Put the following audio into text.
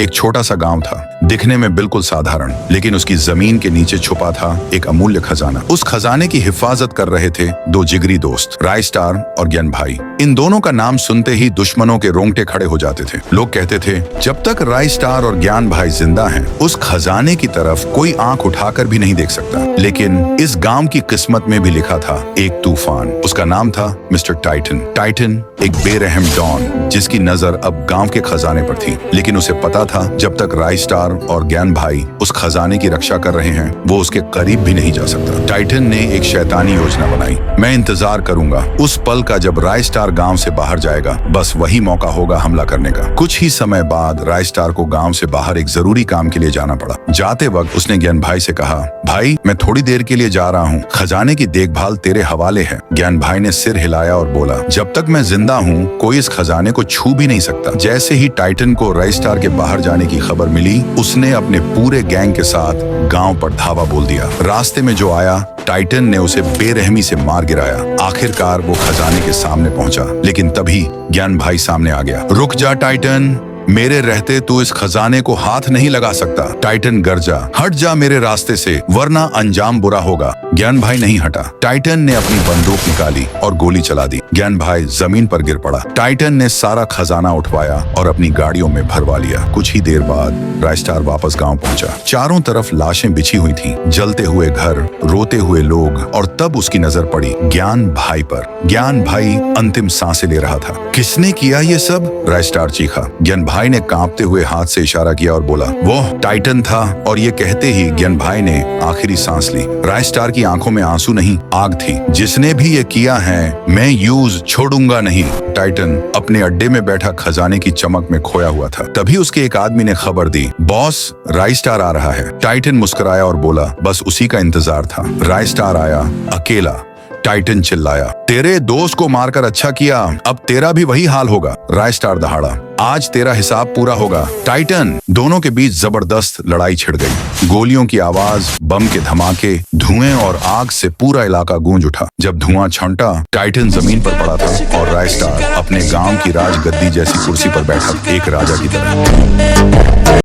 एक छोटा सा गांव था, दिखने में बिल्कुल साधारण, लेकिन उसकी जमीन के नीचे छुपा था एक अमूल्य खजाना। उस खजाने की हिफाजत कर रहे थे दो जिगरी दोस्त, रायस्टार और ज्ञान भाई। इन दोनों का नाम सुनते ही दुश्मनों के रोंगटे खड़े हो जाते थे। लोग कहते थे, जब तक रायस्टार और ज्ञान भाई जिंदा हैं, उस खजाने की तरफ कोई आंख उठाकर भी नहीं देख सकता। लेकिन इस गांव की किस्मत में भी लिखा था एक तूफान। उसका नाम था मिस्टर टाइटन। टाइटन एक बेरहम डॉन, जिसकी नजर अब गांव के खजाने पर थी। लेकिन उसे पता था, जब तक रायस्टार और ज्ञान भाई उस खजाने की रक्षा कर रहे हैं, वो उसके करीब भी नहीं जा सकता। टाइटन ने एक शैतानी योजना बनाई। मैं इंतजार करूंगा उस पल का जब रायस्टार गांव से बाहर जाएगा, बस वही मौका होगा हमला करने का। कुछ ही समय बाद रायस्टार को गांव से बाहर एक जरूरी काम के लिए जाना पड़ा। जाते वक्त उसने ज्ञान भाई से कहा, भाई मैं थोड़ी देर के लिए जा रहा हूँ, खजाने की देखभाल तेरे हवाले है। ज्ञान भाई ने सिर हिलाया और बोला, जब तक मैं जिंदा हूँ कोई इस खजाने को छू भी नहीं सकता। जैसे ही टाइटन को रायस्टार के बाहर जाने की खबर मिली, उसने अपने पूरे गैंग के साथ गांव पर धावा बोल दिया। रास्ते में जो आया, टाइटन ने उसे बेरहमी से मार गिराया। आखिरकार वो खजाने के सामने पहुंचा, लेकिन तभी ज्ञान भाई सामने आ गया। रुक जा टाइटन, मेरे रहते तू इस खजाने को हाथ नहीं लगा सकता। टाइटन गरजा, हट जा मेरे रास्ते से, वरना अंजाम बुरा होगा। ज्ञान भाई नहीं हटा। टाइटन ने अपनी बंदूक निकाली और गोली चला दी। ज्ञान भाई जमीन पर गिर पड़ा। टाइटन ने सारा खजाना उठवाया और अपनी गाड़ियों में भरवा लिया। कुछ ही देर बाद रायस्टार वापस गांव पहुंचा। चारों तरफ लाशें बिछी हुई थीं, जलते हुए घर, रोते हुए लोग, और तब उसकी नजर पड़ी ज्ञान भाई पर। ज्ञान भाई अंतिम सांसें ले रहा था। किसने किया ये सब? रायस्टार चीखा। ज्ञान भाई ने कांपते हुए हाथ से इशारा किया और बोला, वो टाइटन था। और ये कहते ही ज्ञान भाई ने आखिरी सांस ली। रायस्टार की आंखों में आंसू नहीं, आग थी। जिसने भी ये किया है, मैं यूज छोड़ूंगा नहीं। टाइटन अपने अड्डे में बैठा खजाने की चमक में खोया हुआ था। तभी उसके एक आदमी ने खबर दी, बॉस रायस्टार आ रहा है। टाइटन मुस्कुराया और बोला, बस उसी का इंतजार था। रायस्टार आया, अकेला। टाइटन चिल्लाया, तेरे दोस्त को मारकर अच्छा किया, अब तेरा भी वही हाल होगा। रायस्टार दहाड़ा, आज तेरा हिसाब पूरा होगा। टाइटन। दोनों के बीच जबरदस्त लड़ाई छिड़ गई। गोलियों की आवाज, बम के धमाके, धुएं और आग से पूरा इलाका गूंज उठा। जब धुआं छंटा, टाइटन जमीन पर पड़ा था और रायस्टार अपने गांव की राजगद्दी जैसी कुर्सी पर बैठा, एक राजा की तरह।